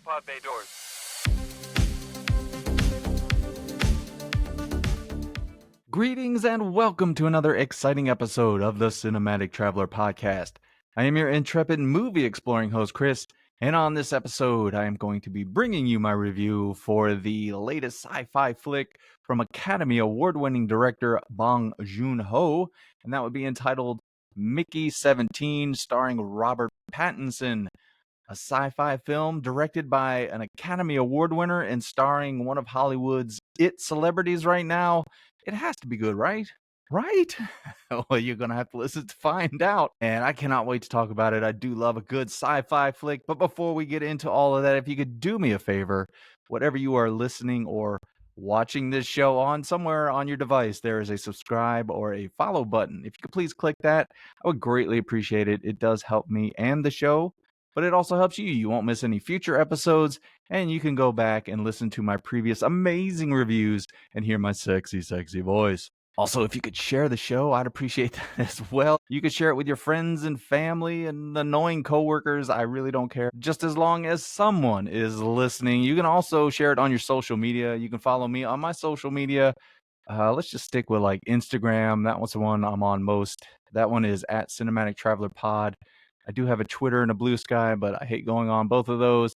pod bay doors. Greetings and welcome to another exciting episode of the Cinematic Traveler Podcast. I am your intrepid movie exploring host, Chris, and on this episode, I am going to be bringing you my review for the latest sci-fi flick from Academy Award-winning director Bong Joon Ho, and that would be entitled Mickey 17, starring Robert Pattinson. A sci-fi film directed by an Academy Award winner and starring one of Hollywood's it celebrities right now. It has to be good, right? Right? Well, you're going to have to listen to find out. And I cannot wait to talk about it. I do love a good sci-fi flick. But before we get into all of that, if you could do me a favor, whatever you are listening or watching this show on, somewhere on your device, there is a subscribe or a follow button. If you could please click that, I would greatly appreciate it. It does help me and the show, but it also helps you. You won't miss any future episodes, and you can go back and listen to my previous amazing reviews and hear my sexy, sexy voice. Also, if you could share the show, I'd appreciate that as well. You could share it with your friends and family and annoying coworkers. I really don't care, just as long as someone is listening. You can also share it on your social media. You can follow me on my social media. Let's just stick with like Instagram. That one's the one I'm on most. That one is at Cinematic Traveler Pod. I do have a Twitter and a Blue Sky, but I hate going on both of those.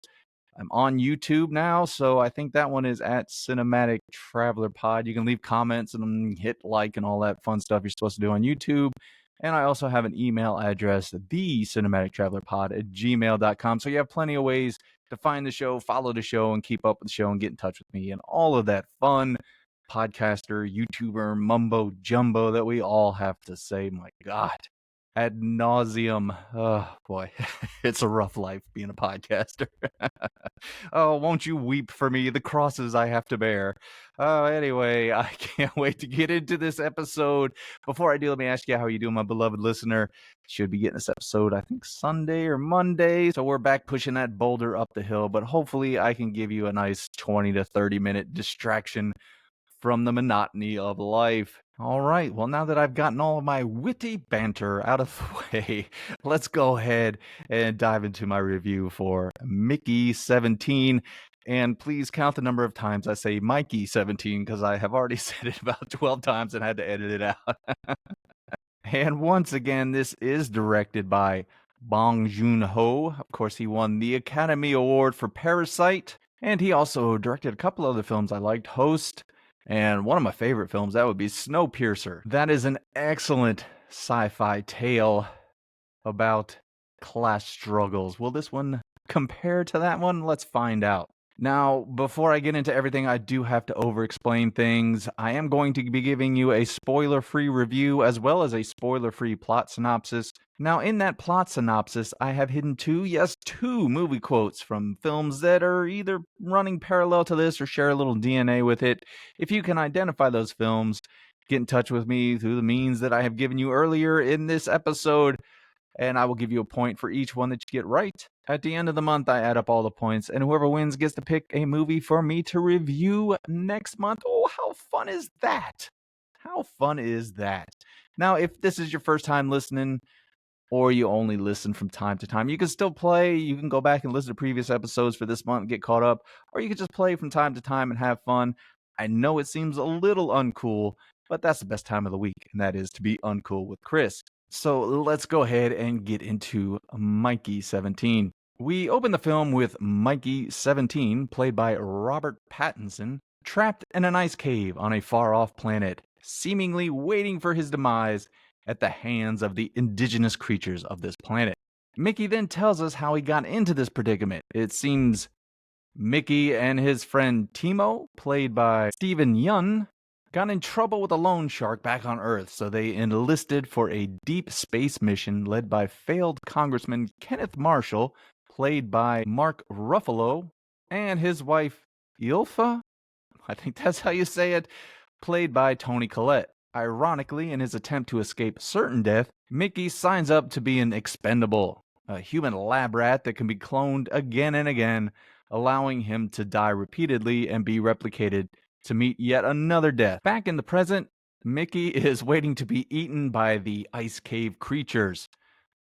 I'm on YouTube now, so I think that one is at Cinematic Traveler Pod. You can leave comments and hit like and all that fun stuff you're supposed to do on YouTube. And I also have an email address, thecinematicctravelerpod@gmail.com. So you have plenty of ways to find the show, follow the show, and keep up with the show and get in touch with me and all of that fun podcaster, YouTuber, mumbo jumbo that we all have to say. My God. Ad nauseum. Oh boy, it's a rough life being a podcaster. Oh, won't you weep for me, the crosses I have to bear. Anyway, I can't wait to get into this episode. Before I do, let me ask you how you doing, my beloved listener. Should be getting this episode, I think, Sunday or Monday. So we're back pushing that boulder up the hill, but hopefully I can give you a nice 20 to 30 minute distraction from the monotony of life. All right, well, now that I've gotten all of my witty banter out of the way, let's go ahead and dive into my review for Mickey 17. And please count the number of times I say Mikey 17, because I have already said it about 12 times and had to edit it out. And once again, this is directed by Bong Joon Ho. Of course, he won the Academy Award for Parasite, and he also directed a couple other films I liked, Host, and one of my favorite films, that would be Snowpiercer. That is an excellent sci-fi tale about class struggles. Will this one compare to that one? Let's find out. Now, before I get into everything, I do have to over-explain things. I am going to be giving you a spoiler-free review as well as a spoiler-free plot synopsis. Now, in that plot synopsis, I have hidden two movie quotes from films that are either running parallel to this or share a little DNA with it. If you can identify those films, get in touch with me through the means that I have given you earlier in this episode, and I will give you a point for each one that you get right. At the end of the month, I add up all the points, and whoever wins gets to pick a movie for me to review next month. Oh, how fun is that? How fun is that? Now, if this is your first time listening, or you only listen from time to time, you can still play. You can go back and listen to previous episodes for this month and get caught up, or you can just play from time to time and have fun. I know it seems a little uncool, but that's the best time of the week, and that is to be uncool with Chris. So let's go ahead and get into Mikey 17. We open the film with Mikey 17, played by Robert Pattinson, trapped in an ice cave on a far-off planet, seemingly waiting for his demise at the hands of the indigenous creatures of this planet. Mickey then tells us how he got into this predicament. It seems Mickey and his friend Timo, played by Steven Yeun, got in trouble with a loan shark back on Earth, so they enlisted for a deep space mission led by failed Congressman Kenneth Marshall, played by Mark Ruffalo, and his wife Ilfa, I think that's how you say it, played by Toni Collette. Ironically, in his attempt to escape certain death, Mickey signs up to be an expendable, a human lab rat that can be cloned again and again, allowing him to die repeatedly and be replicated to meet yet another death. Back in the present, Mickey is waiting to be eaten by the ice cave creatures.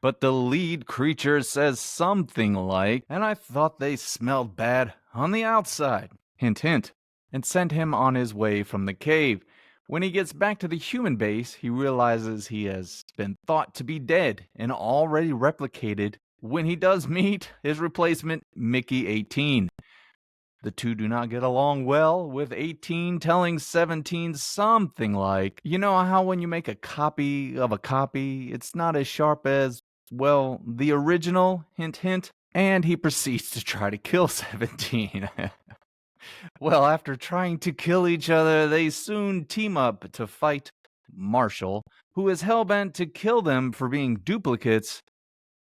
But the lead creature says something like, and I thought they smelled bad on the outside. Hint, hint. And sent him on his way from the cave. When he gets back to the human base, he realizes he has been thought to be dead and already replicated when he does meet his replacement, Mickey 18. The two do not get along well, with 18 telling 17 something like, you know how when you make a copy of a copy, it's not as sharp as, well, the original, hint, hint, and he proceeds to try to kill 17. Well, after trying to kill each other, they soon team up to fight Marshall, who is hellbent to kill them for being duplicates,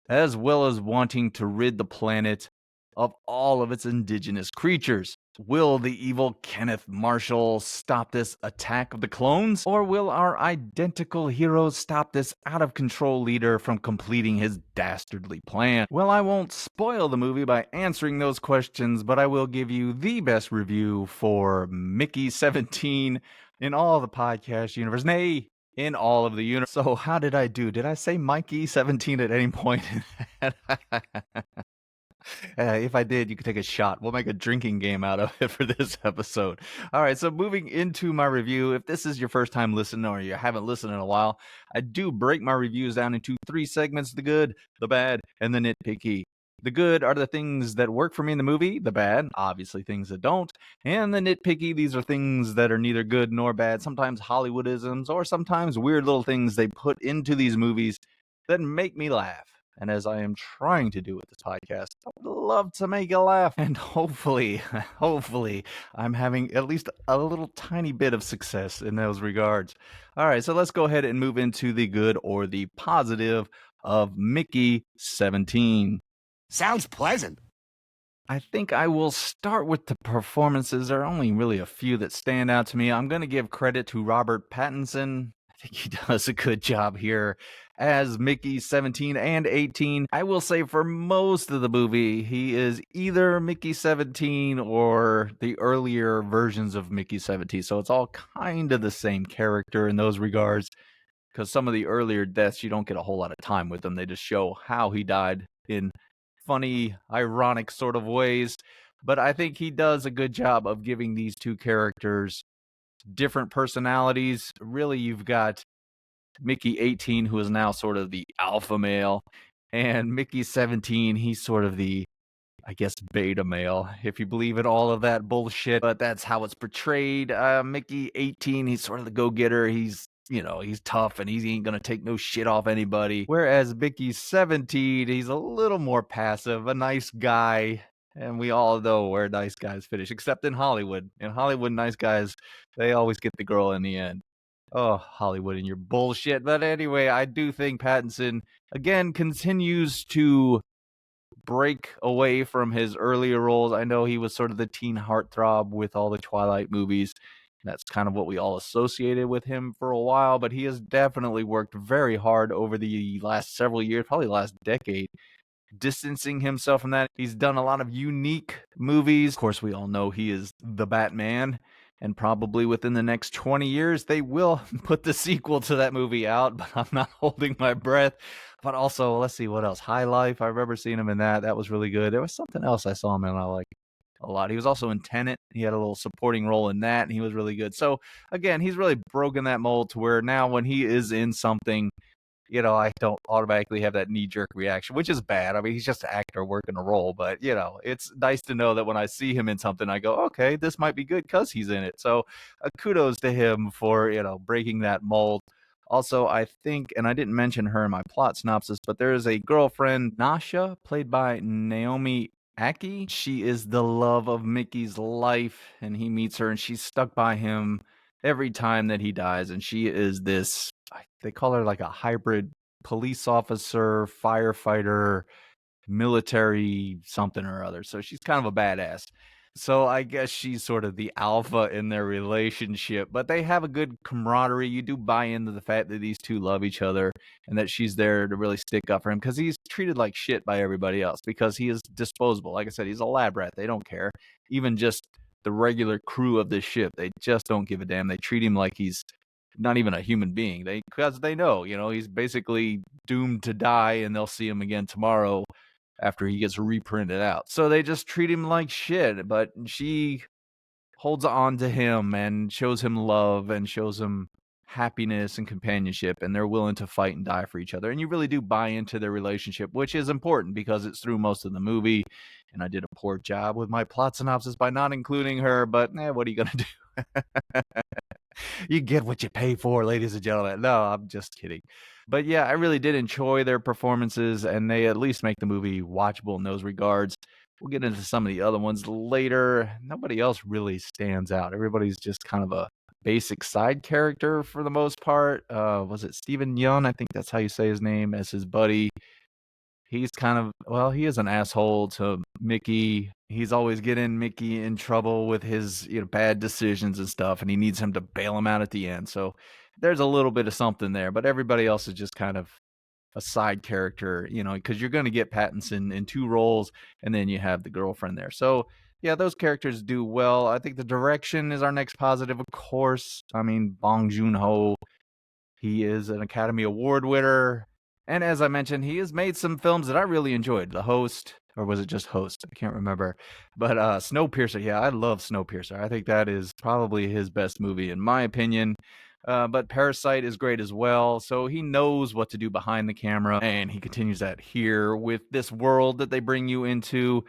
as well as wanting to rid the planet of all of its indigenous creatures. Will the evil Kenneth Marshall stop this attack of the clones? Or will our identical heroes stop this out of control leader from completing his dastardly plan? Well, I won't spoil the movie by answering those questions, but I will give you the best review for Mickey 17 in all the podcast universe. Nay, in all of the universe. So how did I do? Did I say Mikey 17 at any point? If I did, you could take a shot. We'll make a drinking game out of it for this episode. All right, so moving into my review, if this is your first time listening or you haven't listened in a while, I do break my reviews down into 3 segments: the good, the bad, and the nitpicky. The good are the things that work for me in the movie. The bad, obviously things that don't. And the nitpicky, these are things that are neither good nor bad, sometimes Hollywoodisms, or sometimes weird little things they put into these movies that make me laugh. And as I am trying to do with this podcast, I would love to make you laugh. And hopefully, I'm having at least a little tiny bit of success in those regards. All right, so let's go ahead and move into the good or the positive of Mickey 17. Sounds pleasant. I think I will start with the performances. There are only really a few that stand out to me. I'm going to give credit to Robert Pattinson. I think he does a good job here as Mickey 17 and 18. I will say for most of the movie, he is either Mickey 17 or the earlier versions of Mickey 17. So it's all kind of the same character in those regards, because some of the earlier deaths, you don't get a whole lot of time with them. They just show how he died in funny, ironic sort of ways. But I think he does a good job of giving these two characters different personalities. Really, you've got Mickey 18, who is now sort of the alpha male, and Mickey 17, he's sort of the, I guess, beta male, if you believe in all of that bullshit, but that's how it's portrayed. Mickey 18, he's sort of the go-getter. He's, you know, he's tough and he ain't gonna take no shit off anybody. Whereas Mickey 17, he's a little more passive, a nice guy. And we all know where nice guys finish, except in Hollywood. In Hollywood, nice guys, they always get the girl in the end. Oh, Hollywood and your bullshit. But anyway, I do think Pattinson, again, continues to break away from his earlier roles. I know he was sort of the teen heartthrob with all the Twilight movies. That's kind of what we all associated with him for a while, but he has definitely worked very hard over the last several years, probably last decade, distancing himself from that. He's done a lot of unique movies. Of course, we all know he is the Batman, and probably within the next 20 years, they will put the sequel to that movie out, but I'm not holding my breath. But also, let's see what else. High Life, I remember seeing him in that. That was really good. There was something else I saw him in I liked a lot. He was also in Tenet. He had a little supporting role in that, and he was really good. So, again, he's really broken that mold to where now when he is in something, you know, I don't automatically have that knee-jerk reaction, which is bad. I mean, he's just an actor working a role, but, you know, it's nice to know that when I see him in something, I go, okay, this might be good because he's in it. So kudos to him for, you know, breaking that mold. Also, I think, and I didn't mention her in my plot synopsis, but there is a girlfriend, Nasha, played by Naomi Aki. She is the love of Mickey's life, and he meets her, and she's stuck by him every time that he dies, and she is this, they call her like a hybrid police officer, firefighter, military something or other. So she's kind of a badass. So I guess she's sort of the alpha in their relationship, but they have a good camaraderie. You do buy into the fact that these two love each other and that she's there to really stick up for him because he's treated like shit by everybody else because he is disposable. Like I said, he's a lab rat. They don't care. Even just the regular crew of this ship, they just don't give a damn. They treat him like he's not even a human being. Because they know, he's basically doomed to die, and they'll see him again tomorrow after he gets reprinted out. So they just treat him like shit. But she holds on to him and shows him love and shows him happiness and companionship, and they're willing to fight and die for each other. And you really do buy into their relationship, which is important because it's through most of the movie. And I did a poor job with my plot synopsis by not including her, but what are you going to do? You get what you pay for, ladies and gentlemen. No, I'm just kidding. But yeah, I really did enjoy their performances, and they at least make the movie watchable in those regards. We'll get into some of the other ones later. Nobody else really stands out. Everybody's just kind of a basic side character for the most part. Was it Steven Yeun? I think that's how you say his name, as his buddy. He's kind of, well, he is an asshole to Mickey. He's always getting Mickey in trouble with his, bad decisions and stuff, and he needs him to bail him out at the end. So there's a little bit of something there, but everybody else is just kind of a side character, because you're going to get Pattinson in two roles, and then you have the girlfriend there. So yeah, those characters do well. I think the direction is our next positive, of course. I mean, Bong Joon Ho, he is an Academy Award winner. And as I mentioned, he has made some films that I really enjoyed. The Host, or was it just Host? I can't remember. But Snowpiercer, yeah, I love Snowpiercer. I think that is probably his best movie, in my opinion. But Parasite is great as well. So he knows what to do behind the camera. And he continues that here with this world that they bring you into.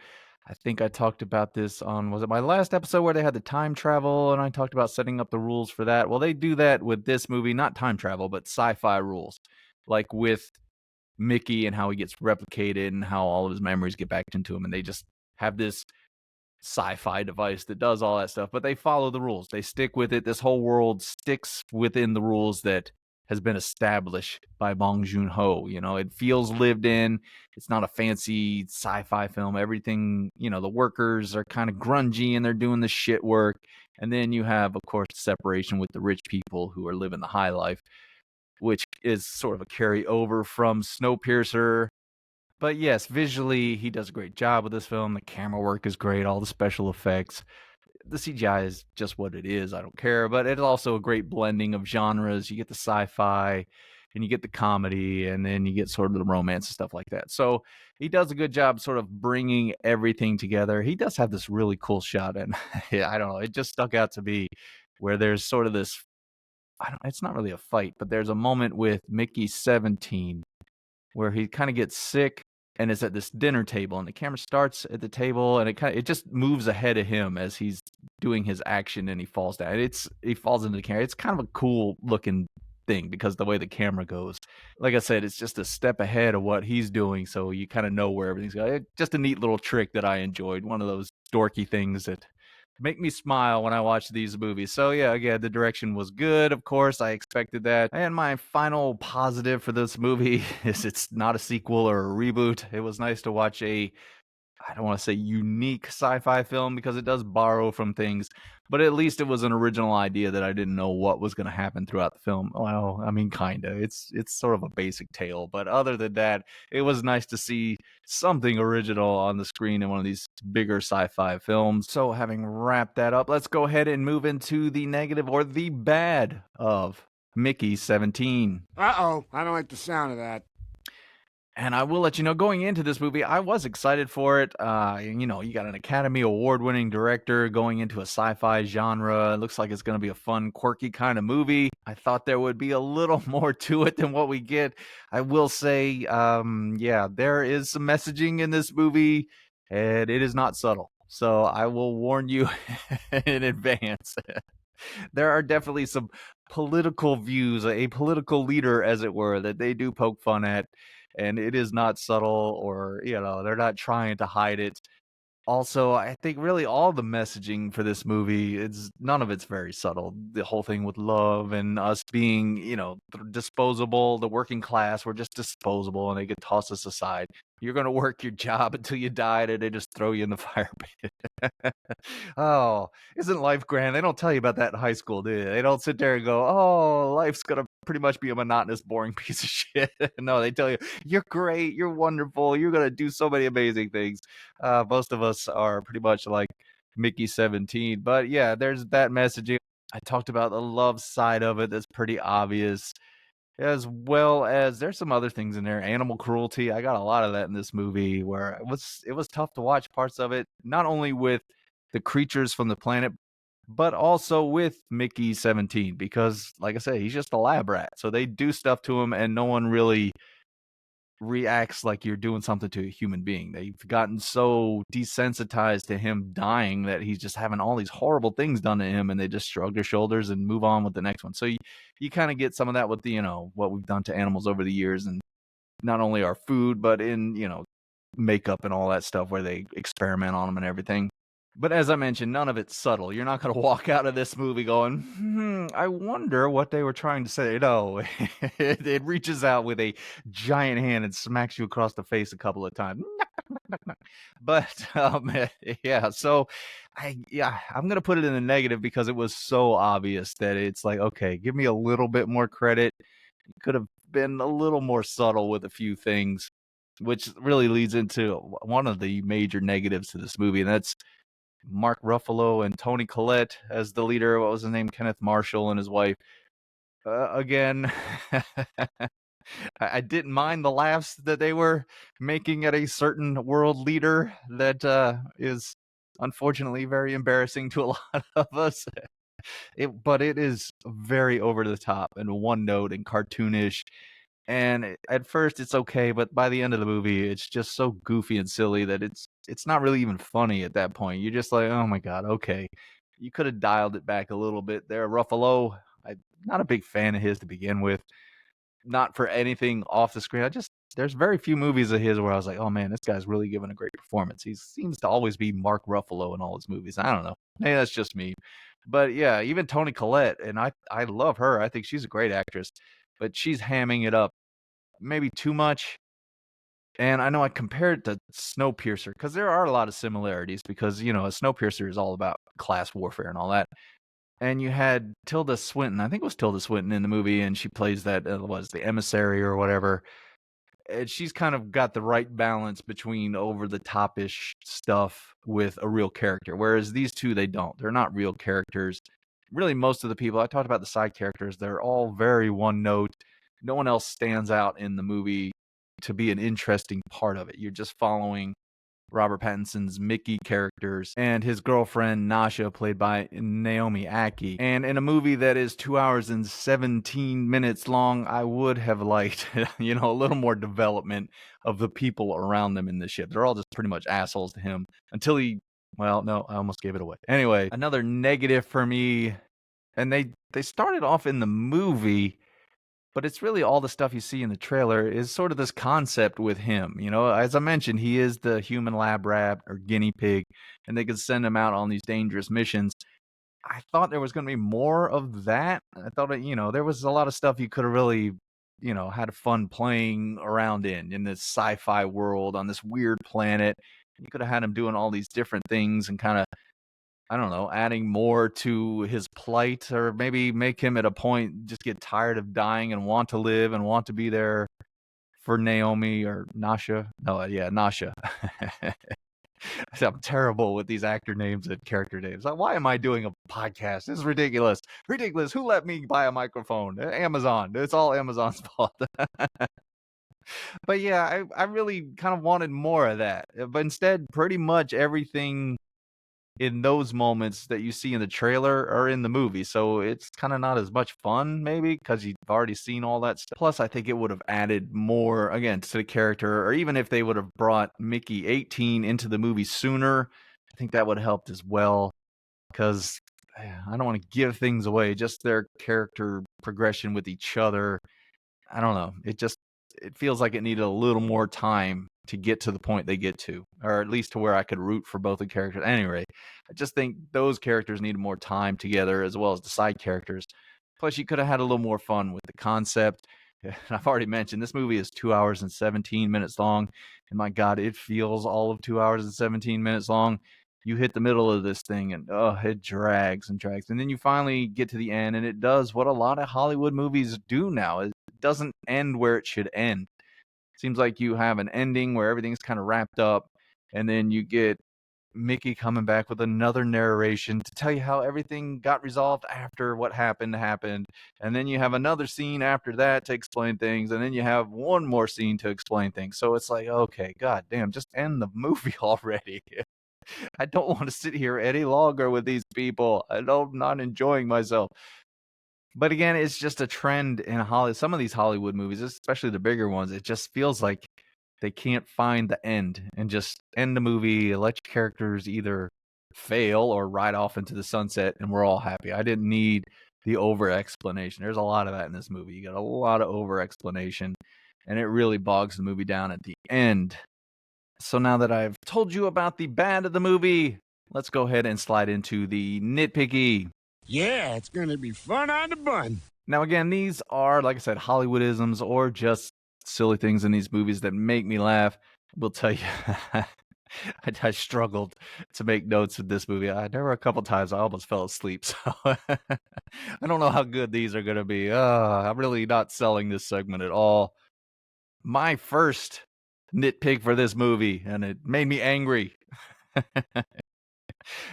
I think I talked about this on, was it my last episode where they had the time travel, and I talked about setting up the rules for that? Well, they do that with this movie, not time travel, but sci-fi rules. Like with Mickey and how he gets replicated and how all of his memories get back into him. And they just have this sci-fi device that does all that stuff, but they follow the rules. They stick with it. This whole world sticks within the rules that has been established by Bong Joon Ho. It feels lived in. It's not a fancy sci-fi film. Everything, the workers are kind of grungy and they're doing the shit work. And then you have, of course, separation with the rich people who are living the high life, which is sort of a carryover from Snowpiercer. But yes, visually, he does a great job with this film. The camera work is great, all the special effects. The CGI is just what it is. I don't care. But it's also a great blending of genres. You get the sci-fi, and you get the comedy, and then you get sort of the romance and stuff like that. So he does a good job sort of bringing everything together. He does have this really cool shot, and I don't know, it just stuck out to me where there's sort of this, it's not really a fight, but there's a moment with Mickey 17 where he kind of gets sick and is at this dinner table, and the camera starts at the table, and it just moves ahead of him as he's doing his action, and he falls down. He falls into the camera. It's kind of a cool looking thing because the way the camera goes, like I said, it's just a step ahead of what he's doing, so you kind of know where everything's going. Just a neat little trick that I enjoyed. One of those dorky things that make me smile when I watch these movies. So yeah, again, the direction was good. Of course, I expected that. And my final positive for this movie is it's not a sequel or a reboot. It was nice to watch I don't want to say unique sci-fi film because it does borrow from things, but at least it was an original idea that I didn't know what was going to happen throughout the film. Well, I mean, kind of. It's sort of a basic tale, but other than that, it was nice to see something original on the screen in one of these bigger sci-fi films. So having wrapped that up, let's go ahead and move into the negative or the bad of Mickey 17. Uh-oh, I don't like the sound of that. And I will let you know, going into this movie, I was excited for it. You got an Academy Award-winning director going into a sci-fi genre. It looks like it's going to be a fun, quirky kind of movie. I thought there would be a little more to it than what we get. I will say, there is some messaging in this movie, and it is not subtle. So I will warn you in advance. There are definitely some political views, a political leader, as it were, that they do poke fun at. And it is not subtle, or, they're not trying to hide it. Also, I think really all the messaging for this movie, none of it's very subtle. The whole thing with love and us being, disposable, the working class, we're just disposable and they could toss us aside. You're going to work your job until you die, and they just throw you in the fire pit. Oh, isn't life grand? They don't tell you about that in high school, do they? They don't sit there and go, oh, life's going to pretty much be a monotonous, boring piece of shit. No, they tell you, you're great, you're wonderful, you're going to do so many amazing things. Most of us are pretty much like Mickey 17. But yeah, there's that messaging. I talked about the love side of it that's pretty obvious, as well as there's some other things in there. Animal cruelty, I got a lot of that in this movie where it was tough to watch parts of it, not only with the creatures from the planet, but also with Mickey 17, because like I say, he's just a lab rat. So they do stuff to him and no one really reacts like you're doing something to a human being. They've gotten so desensitized to him dying that he's just having all these horrible things done to him, and they just shrug their shoulders and move on with the next one. So you kind of get some of that with the, what we've done to animals over the years, and not only our food, but in, makeup and all that stuff where they experiment on them and everything. But as I mentioned, none of it's subtle. You're not going to walk out of this movie going, I wonder what they were trying to say. No, it reaches out with a giant hand and smacks you across the face a couple of times. But yeah, so I'm going to put it in the negative because it was so obvious that it's like, okay, give me a little bit more credit. You could have been a little more subtle with a few things, which really leads into one of the major negatives to this movie, and that's Mark Ruffalo and Tony Collette as the leader. What was his name? Kenneth Marshall and his wife. Again, I didn't mind the laughs that they were making at a certain world leader that is unfortunately very embarrassing to a lot of us. But it is very over the top and one note and cartoonish. And at first it's okay, but by the end of the movie, it's just so goofy and silly that it's not really even funny at that point. You're just like, oh my god, okay, you could have dialed it back a little bit there. Ruffalo, I'm not a big fan of his to begin with. Not for anything off the screen. There's very few movies of his where I was like, oh man, this guy's really giving a great performance. He seems to always be Mark Ruffalo in all his movies. I don't know. Maybe that's just me. But yeah, even Toni Collette, and I love her. I think she's a great actress, but she's hamming it up maybe too much. And I know I compared it to Snowpiercer because there are a lot of similarities because, a Snowpiercer is all about class warfare and all that. And you had Tilda Swinton, I think it was Tilda Swinton in the movie, and she plays that, was the emissary or whatever. And she's kind of got the right balance between over the top-ish stuff with a real character. Whereas these two, they don't. They're not real characters. Really, most of the people, I talked about the side characters, they're all very one note. No one else stands out in the movie to be an interesting part of it. You're just following Robert Pattinson's Mickey characters and his girlfriend Nasha, played by Naomi Ackie. And in a movie that is 2 hours and 17 minutes long, I would have liked, a little more development of the people around them in the ship. They're all just pretty much assholes to him until well, no, I almost gave it away. Anyway, another negative for me, and they started off in the movie, but it's really all the stuff you see in the trailer is sort of this concept with him. As I mentioned, he is the human lab rat or guinea pig, and they could send him out on these dangerous missions. I thought there was going to be more of that. I thought, there was a lot of stuff you could have really, had fun playing around in this sci-fi world on this weird planet. You could have had him doing all these different things and kind of, I don't know, adding more to his plight, or maybe make him at a point just get tired of dying and want to live and want to be there for Naomi or Nasha. No, yeah, Nasha. I'm terrible with these actor names and character names. Why am I doing a podcast? This is ridiculous. Ridiculous. Who let me buy a microphone? Amazon. It's all Amazon's fault. But yeah, I really kind of wanted more of that. But instead, pretty much everything in those moments that you see in the trailer are in the movie. So it's kind of not as much fun, maybe, because you've already seen all that stuff. Plus, I think it would have added more, again, to the character, or even if they would have brought Mickey 18 into the movie sooner, I think that would have helped as well. Because I don't want to give things away, just their character progression with each other. I don't know. It feels like it needed a little more time to get to the point they get to, or at least to where I could root for both the characters. Anyway, I just think those characters needed more time together, as well as the side characters. Plus, you could have had a little more fun with the concept. And I've already mentioned this movie is 2 hours and 17 minutes long, and my God, it feels all of 2 hours and 17 minutes long. You hit the middle of this thing, and it drags and drags, and then you finally get to the end, and it does what a lot of Hollywood movies do now. It doesn't end where it should end. Seems like you have an ending where everything's kind of wrapped up, and then you get Mickey coming back with another narration to tell you how everything got resolved after what happened. And then you have another scene after that to explain things. And then you have one more scene to explain things. So it's like, okay, god damn, just end the movie already. I don't want to sit here any longer with these people. I'm not enjoying myself. But again, it's just a trend in Hollywood. Some of these Hollywood movies, especially the bigger ones, it just feels like they can't find the end and just end the movie, let your characters either fail or ride off into the sunset, and we're all happy. I didn't need the over explanation. There's a lot of that in this movie. You got a lot of over explanation, and it really bogs the movie down at the end. So now that I've told you about the bad of the movie, let's go ahead and slide into the nitpicky. Yeah, it's gonna be fun on the bun. Now, again, these are, like I said, Hollywoodisms or just silly things in these movies that make me laugh. We'll tell you, I struggled to make notes with this movie. There were a couple times I almost fell asleep. So I don't know how good these are going to be. I'm really not selling this segment at all. My first nitpick for this movie, and it made me angry.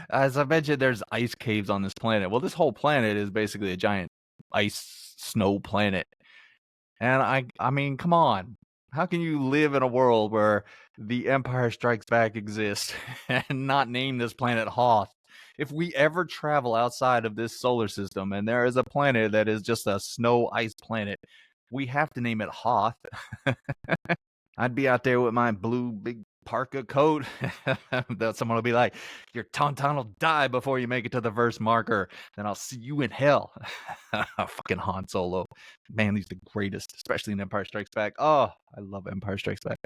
As I mentioned, there's ice caves on this planet. Well, this whole planet is basically a giant ice snow planet. And I mean, come on. How can you live in a world where the Empire Strikes Back exists and not name this planet Hoth? If we ever travel outside of this solar system and there is a planet that is just a snow ice planet, we have to name it Hoth. I'd be out there with my blue big parka coat. Someone will be like, your tauntaun will die before you make it to the first marker. Then I'll see you in hell. Fucking Han Solo. Man, he's the greatest, especially in Empire Strikes Back. Oh, I love Empire Strikes Back.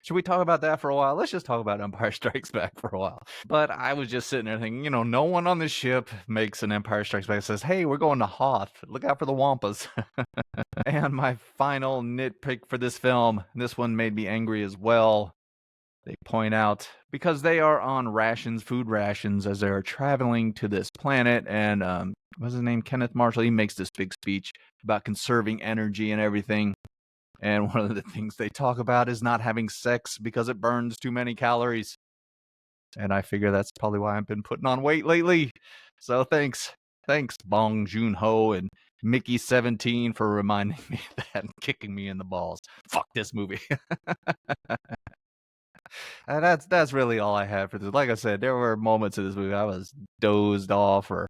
Should we talk about that for a while? Let's just talk about Empire Strikes Back for a while. But I was just sitting there thinking, no one on the ship makes an Empire Strikes Back and says, hey, we're going to Hoth. Look out for the Wampas. And my final nitpick for this film, this one made me angry as well. They point out, because they are on rations, food rations, as they're traveling to this planet, and what's his name? Kenneth Marshall. He makes this big speech about conserving energy and everything. And one of the things they talk about is not having sex because it burns too many calories. And I figure that's probably why I've been putting on weight lately. So thanks, Bong Joon Ho and Mickey 17 for reminding me of that and kicking me in the balls. Fuck this movie. And that's really all I had for this. Like I said, there were moments in this movie I was dozed off or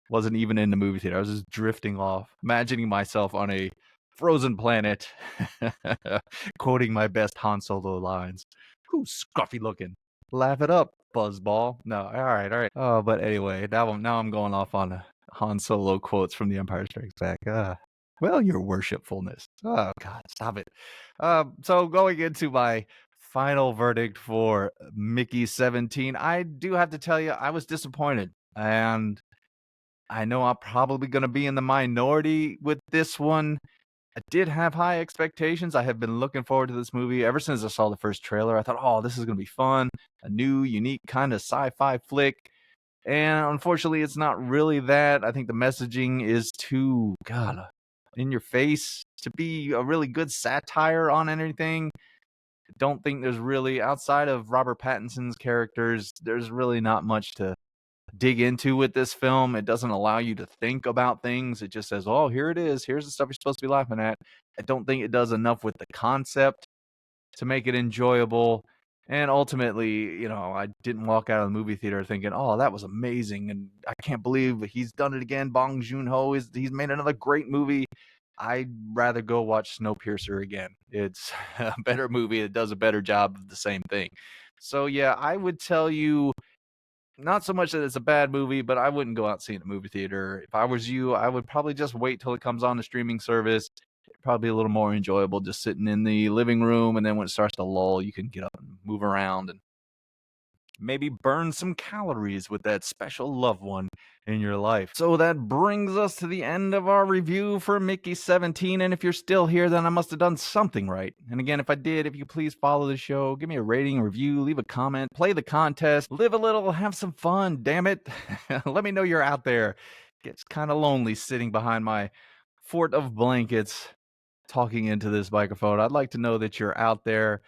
wasn't even in the movie theater. I was just drifting off, imagining myself on a frozen planet, quoting my best Han Solo lines. Who's scruffy looking? Laugh it up, Buzzball. No, all right. Oh, but anyway, now I'm going off on Han Solo quotes from The Empire Strikes Back. Well, your worshipfulness. Oh God, stop it. So going into my final verdict for Mickey 17, I do have to tell you, I was disappointed, and I know I'm probably going to be in the minority with this one. I did have high expectations. I have been looking forward to this movie ever since I saw the first trailer. I thought, oh, this is going to be fun, a new, unique kind of sci-fi flick. And unfortunately, it's not really that. I think the messaging is too, God, in your face to be a really good satire on anything. I don't think there's really, outside of Robert Pattinson's characters, there's really not much to dig into with this film. It doesn't allow you to think about things. It just says, oh, here it is. Here's the stuff you're supposed to be laughing at. I don't think it does enough with the concept to make it enjoyable. And ultimately, I didn't walk out of the movie theater thinking, oh, that was amazing. And I can't believe he's done it again. Bong Joon Ho, he's made another great movie. I'd rather go watch Snowpiercer again. It's a better movie. It does a better job of the same thing. So yeah, I would tell you, not so much that it's a bad movie, but I wouldn't go out and see it in a movie theater. If I was you, I would probably just wait till it comes on the streaming service. Probably a little more enjoyable just sitting in the living room, and then when it starts to lull, you can get up and move around and maybe burn some calories with that special loved one in your life. So that brings us to the end of our review for Mickey 17. And if you're still here, then I must have done something right. And again, if I did, if you please follow the show, give me a rating, a review, leave a comment, play the contest, live a little, have some fun, damn it. Let me know you're out there. It's kind of lonely sitting behind my fort of blankets talking into this microphone. I'd like to know that you're out there.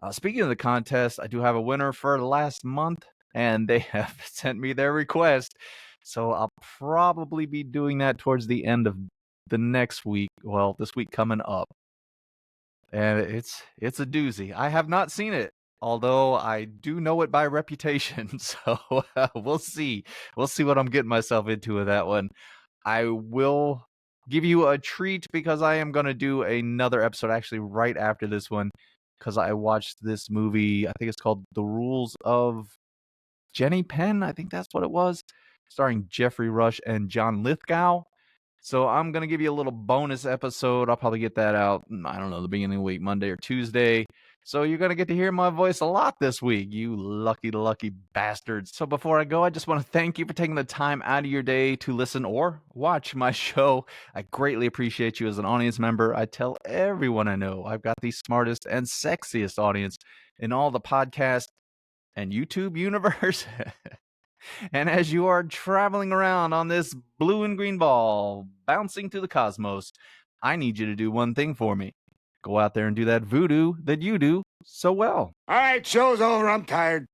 Speaking of the contest, I do have a winner for last month. and they have sent me their request. So I'll probably be doing that towards the end of the next week. Well, this week coming up. And it's a doozy. I have not seen it, although I do know it by reputation. So we'll see. We'll see what I'm getting myself into with that one. I will give you a treat because I am going to do another episode actually right after this one because I watched this movie. I think it's called The Rules of Jenny Penn. I think that's what it was, starring Jeffrey Rush and John Lithgow. So I'm going to give you a little bonus episode. I'll probably get that out, I don't know, the beginning of the week, Monday or Tuesday. So you're going to get to hear my voice a lot this week, you lucky bastards. So before I go, I just want to thank you for taking the time out of your day to listen or watch my show. I greatly appreciate you as an audience member. I tell everyone I know I've got the smartest and sexiest audience in all the podcast and YouTube universe. And as you are traveling around on this blue and green ball, bouncing to the cosmos, I need you to do one thing for me. Go out there and do that voodoo that you do so well. All right, show's over. I'm tired.